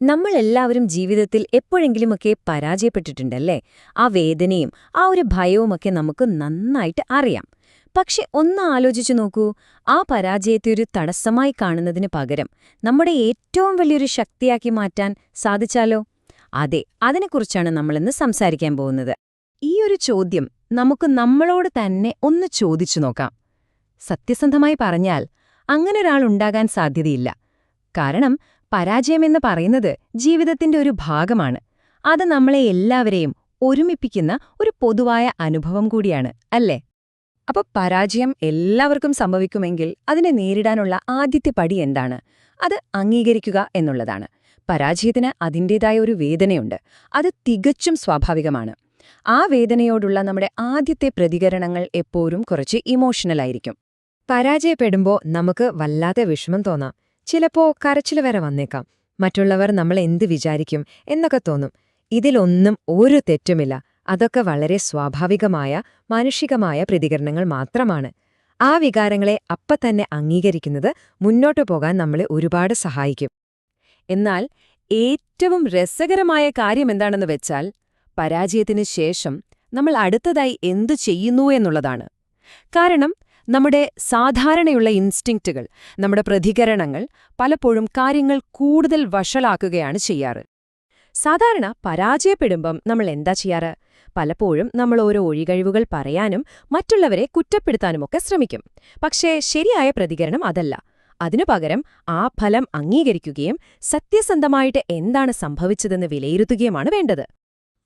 നമ്മളെല്ലാവരും ജീവിതത്തിൽ എപ്പോഴെങ്കിലുമൊക്കെ പരാജയപ്പെട്ടിട്ടുണ്ടല്ലേ? ആ വേദനയും ആ ഒരു ഭയവുമൊക്കെ നമുക്ക് നന്നായിട്ട് അറിയാം. പക്ഷെ ഒന്ന് ആലോചിച്ചു നോക്കൂ, ആ പരാജയത്തെ ഒരു തടസ്സമായി കാണുന്നതിന് പകരം നമ്മുടെ ഏറ്റവും വലിയൊരു ശക്തിയാക്കി മാറ്റാൻ സാധിച്ചാലോ? അതെ, അതിനെക്കുറിച്ചാണ് നമ്മളിന്ന് സംസാരിക്കാൻ പോകുന്നത്. ഈ ഒരു ചോദ്യം നമുക്ക് നമ്മളോട് തന്നെ ഒന്ന് ചോദിച്ചു നോക്കാം. സത്യസന്ധമായി പറഞ്ഞാൽ അങ്ങനൊരാളുണ്ടാകാൻ സാധ്യതയില്ല. കാരണം പരാജയമെന്ന് പറയുന്നത് ജീവിതത്തിന്റെ ഒരു ഭാഗമാണ്. അത് നമ്മളെ എല്ലാവരെയും ഒരുമിപ്പിക്കുന്ന ഒരു പൊതുവായ അനുഭവം കൂടിയാണ്, അല്ലേ? അപ്പോൾ പരാജയം എല്ലാവർക്കും സംഭവിക്കുമെങ്കിൽ അതിനെ നേരിടാനുള്ള ആദ്യത്തെ പടി എന്താണ്? അത് അംഗീകരിക്കുക എന്നുള്ളതാണ്. പരാജയത്തിന് അതിൻ്റേതായ ഒരു വേദനയുണ്ട്. അത് തികച്ചും സ്വാഭാവികമാണ്. ആ വേദനയോടുള്ള നമ്മുടെ ആദ്യത്തെ പ്രതികരണങ്ങൾ എപ്പോഴും കുറച്ച് ഇമോഷണലായിരിക്കും. പരാജയപ്പെടുമ്പോൾ നമുക്ക് വല്ലാത്ത വിഷമം തോന്നാം. ചിലപ്പോ കരച്ചിൽ വരെ വന്നേക്കാം. മറ്റുള്ളവർ നമ്മൾ എന്ത് വിചാരിക്കും എന്നൊക്കെ തോന്നും. ഇതിലൊന്നും ഒരു തെറ്റുമില്ല. അതൊക്കെ വളരെ സ്വാഭാവികമായ മാനുഷികമായ പ്രതികരണങ്ങൾ മാത്രമാണ്. ആ വികാരങ്ങളെ തന്നെ അംഗീകരിക്കുന്നത് മുന്നോട്ടു പോകാൻ നമ്മളെ ഒരുപാട് സഹായിക്കും. എന്നാൽ ഏറ്റവും രസകരമായ കാര്യമെന്താണെന്ന് വെച്ചാൽ, പരാജയത്തിന് ശേഷം നമ്മൾ അടുത്തതായി എന്തു ചെയ്യുന്നു എന്നുള്ളതാണ്. കാരണം നമ്മുടെ സാധാരണയുള്ള ഇൻസ്റ്റിങ്ക്റ്റുകൾ, നമ്മുടെ പ്രതികരണങ്ങൾ പലപ്പോഴും കാര്യങ്ങൾ കൂടുതൽ വഷളാക്കുകയാണ് ചെയ്യാറ്. സാധാരണ പരാജയപ്പെടുമ്പം നമ്മൾ എന്താ ചെയ്യാറ്? പലപ്പോഴും നമ്മൾ ഓരോ ഒഴികഴിവുകൾ പറയാനും മറ്റുള്ളവരെ കുറ്റപ്പെടുത്താനുമൊക്കെ ശ്രമിക്കും. പക്ഷേ ശരിയായ പ്രതികരണം അതല്ല. അതിനു പകരം ആ ഫലം അംഗീകരിക്കുകയും സത്യസന്ധമായിട്ട് എന്താണ് സംഭവിച്ചതെന്ന് വിലയിരുത്തുകയുമാണ് വേണ്ടത്.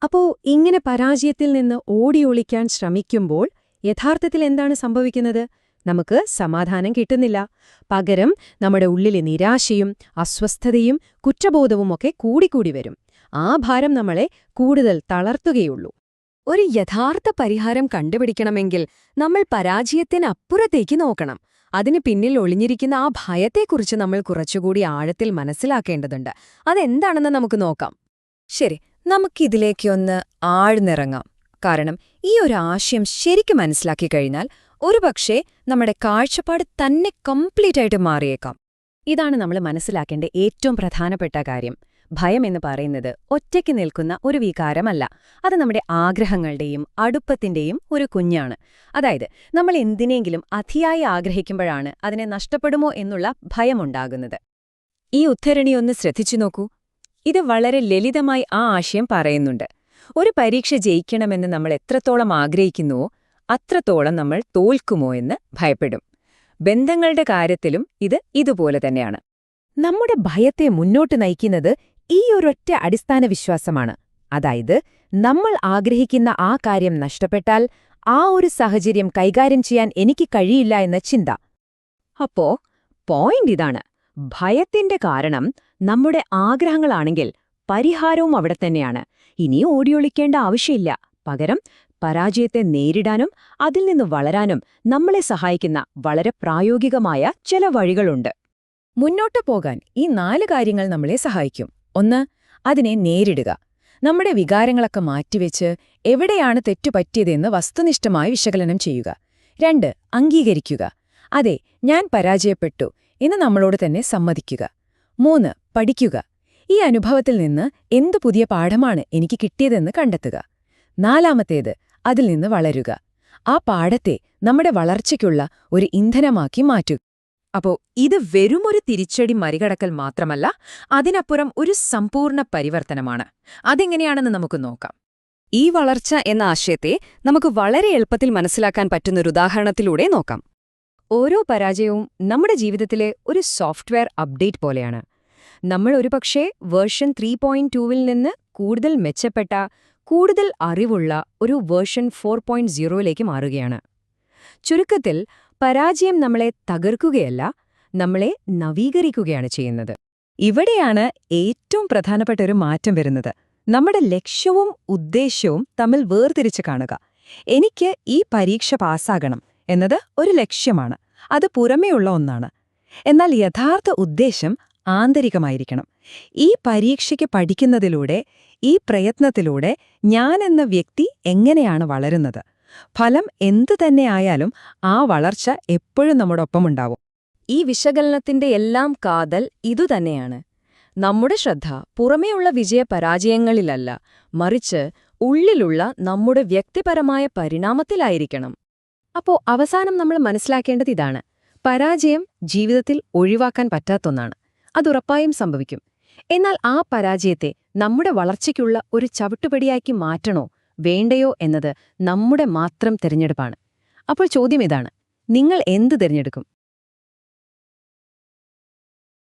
അപ്പോ ഇങ്ങനെ പരാജയത്തിൽ നിന്ന് ഓടിയൊളിക്കാൻ ശ്രമിക്കുമ്പോൾ യഥാർത്ഥത്തിൽ എന്താണ് സംഭവിക്കുന്നത്? നമുക്ക് സമാധാനം കിട്ടുന്നില്ല. പകരം നമ്മുടെ ഉള്ളിലെ നിരാശയും അസ്വസ്ഥതയും കുറ്റബോധവുമൊക്കെ കൂടിക്കൂടി വരും. ആ ഭാരം നമ്മളെ കൂടുതൽ തളർത്തുകയുള്ളൂ. ഒരു യഥാർത്ഥ പരിഹാരം കണ്ടുപിടിക്കണമെങ്കിൽ നമ്മൾ പരാജയത്തിനപ്പുറത്തേക്ക് നോക്കണം. അതിന് പിന്നിൽ ഒളിഞ്ഞിരിക്കുന്ന ആ ഭയത്തെക്കുറിച്ച് നമ്മൾ കുറച്ചുകൂടി ആഴത്തിൽ മനസ്സിലാക്കേണ്ടതുണ്ട്. അതെന്താണെന്ന് നമുക്ക് നോക്കാം. ശരി, നമുക്കിതിലേക്കൊന്ന് ആഴ്ന്നിറങ്ങാം. കാരണം ഈ ഒരു ആശയം ശരിക്കും മനസ്സിലാക്കി കഴിഞ്ഞാൽ ഒരുപക്ഷേ നമ്മുടെ കാഴ്ചപ്പാട് തന്നെ കംപ്ലീറ്റായിട്ട് മാറിയേക്കാം. ഇതാണ് നമ്മൾ മനസ്സിലാക്കേണ്ട ഏറ്റവും പ്രധാനപ്പെട്ട കാര്യം. ഭയം എന്ന് പറയുന്നത് ഒറ്റയ്ക്ക് നിൽക്കുന്ന ഒരു വികാരമല്ല. അത് നമ്മുടെ ആഗ്രഹങ്ങളുടെയും അടുപ്പത്തിന്റെയും ഒരു കുഞ്ഞാണ്. അതായത് നമ്മൾ എന്തിനെങ്കിലും അതിയായി ആഗ്രഹിക്കുമ്പോഴാണ് അതിനെ നഷ്ടപ്പെടുമോ എന്നുള്ള ഭയമുണ്ടാകുന്നത്. ഈ ഉദ്ധരണി ഒന്ന് ശ്രദ്ധിച്ചു നോക്കൂ. ഇത് വളരെ ലളിതമായി ആ ആശയം പറയുന്നുണ്ട്. ഒരു പരീക്ഷ ജയിക്കണമെന്ന് നമ്മൾ എത്രത്തോളം ആഗ്രഹിക്കുന്നുവോ അത്രത്തോളം നമ്മൾ തോൽക്കുമോ എന്ന് ഭയപ്പെടും. ബന്ധങ്ങളുടെ കാര്യത്തിലും ഇത് ഇതുപോലെ തന്നെയാണ്. നമ്മുടെ ഭയത്തെ മുന്നോട്ട് നയിക്കുന്നത് ഈ ഒരൊറ്റ അടിസ്ഥാന വിശ്വാസമാണ്. അതായത് നമ്മൾ ആഗ്രഹിക്കുന്ന ആ കാര്യം നഷ്ടപ്പെട്ടാൽ ആ ഒരു സാഹചര്യം കൈകാര്യം ചെയ്യാൻ എനിക്ക് കഴിയില്ല എന്ന ചിന്ത. അപ്പോ പോയിന്റ് ഇതാണ്: ഭയത്തിന്റെ കാരണം നമ്മുടെ ആഗ്രഹങ്ങളാണെങ്കിൽ പരിഹാരവും അവിടെ തന്നെയാണ്. ഇനി ഓടിയൊളിക്കേണ്ട ആവശ്യമില്ല. പകരം പരാജയത്തെ നേരിടാനും അതിൽ നിന്ന് വളരാനും നമ്മളെ സഹായിക്കുന്ന വളരെ പ്രായോഗികമായ ചില വഴികളുണ്ട്. മുന്നോട്ടു പോകാൻ ഈ 4 കാര്യങ്ങൾ നമ്മളെ സഹായിക്കും. 1. അതിനെ നേരിടുക. നമ്മുടെ വികാരങ്ങളൊക്കെ മാറ്റിവെച്ച് എവിടെയാണ് തെറ്റുപറ്റിയതെന്ന് വസ്തുനിഷ്ഠമായി വിശകലനം ചെയ്യുക. 2. അംഗീകരിക്കുക. അതെ, ഞാൻ പരാജയപ്പെട്ടു എന്ന് നമ്മളോട് തന്നെ സമ്മതിക്കുക. 3. പഠിക്കുക. ഈ അനുഭവത്തിൽ നിന്ന് എന്തു പുതിയ പാഠമാണ് എനിക്ക് കിട്ടിയതെന്ന് കണ്ടെത്തുക. 4. അതിൽ നിന്ന് വളരുക. ആ പാഠത്തെ നമ്മുടെ വളർച്ചയ്ക്കുള്ള ഒരു ഇന്ധനമാക്കി മാറ്റുക. അപ്പോ ഇത് വെറുമൊരു തിരിച്ചടി മറികടക്കൽ മാത്രമല്ല, അതിനപ്പുറം ഒരു സമ്പൂർണ്ണ പരിവർത്തനമാണ്. അതെങ്ങനെയാണെന്ന് നമുക്ക് നോക്കാം. ഈ വളർച്ച എന്ന ആശയത്തെ നമുക്ക് വളരെ എളുപ്പത്തിൽ മനസ്സിലാക്കാൻ പറ്റുന്നൊരു ഉദാഹരണത്തിലൂടെ നോക്കാം. ഓരോ പരാജയവും നമ്മുടെ ജീവിതത്തിലെ ഒരു സോഫ്റ്റ്വെയർ അപ്ഡേറ്റ് പോലെയാണ്. നമ്മൾ ഒരുപക്ഷേ വേർഷൻ 3.2-ൽ നിന്ന് കൂടുതൽ മെച്ചപ്പെട്ട, കൂടുതൽ അറിവുള്ള ഒരു വേർഷൻ 4.0-ലേക്ക് മാറുകയാണ്. ചുരുക്കത്തിൽ പരാജയം നമ്മളെ തകർക്കുകയല്ല, നമ്മളെ നവീകരിക്കുകയാണ് ചെയ്യുന്നത്. ഇവിടെയാണ് ഏറ്റവും പ്രധാനപ്പെട്ട ഒരു മാറ്റം വരുന്നത്. നമ്മുടെ ലക്ഷ്യവും ഉദ്ദേശ്യവും തമ്മിൽ വേർതിരിച്ച് കാണുക. എനിക്ക് ഈ പരീക്ഷ പാസ്സാകണം എന്നത് ഒരു ലക്ഷ്യമാണ്. അത് പുറമേയുള്ള ഒന്നാണ്. എന്നാൽ യഥാർത്ഥ ഉദ്ദേശ്യം ആന്തരികമായിരിക്കണം. ഈ പരീക്ഷയ്ക്ക് പഠിക്കുന്നതിലൂടെ, ഈ പ്രയത്നത്തിലൂടെ ഞാനെന്ന വ്യക്തി എങ്ങനെയാണ് വളരുന്നത്? ഫലം എന്തു തന്നെയായാലും ആ വളർച്ച എപ്പോഴും നമ്മുടെ ഒപ്പമുണ്ടാവും. ഈ വിശകലനത്തിന്റെ എല്ലാം കാതൽ ഇതുതന്നെയാണ്. നമ്മുടെ ശ്രദ്ധ പുറമേയുള്ള വിജയപരാജയങ്ങളിലല്ല, മറിച്ച് ഉള്ളിലുള്ള നമ്മുടെ വ്യക്തിപരമായ പരിണാമത്തിലായിരിക്കണം. അപ്പോ അവസാനം നമ്മൾ മനസ്സിലാക്കേണ്ടത് ഇതാണ്: പരാജയം ജീവിതത്തിൽ ഒഴിവാക്കാൻ പറ്റാത്തൊന്നാണ്. അതുറപ്പായും സംഭവിക്കും. എന്നാൽ ആ പരാജയത്തെ നമ്മുടെ വളർച്ചയ്ക്കുള്ള ഒരു ചവിട്ടുപടിയാക്കി മാറ്റണോ വേണ്ടയോ എന്നത് നമ്മുടെ മാത്രം തിരഞ്ഞെടുപ്പാണ്. അപ്പോൾ ചോദ്യം ഇതാണ്: നിങ്ങൾ എന്ത് തിരഞ്ഞെടുക്കും?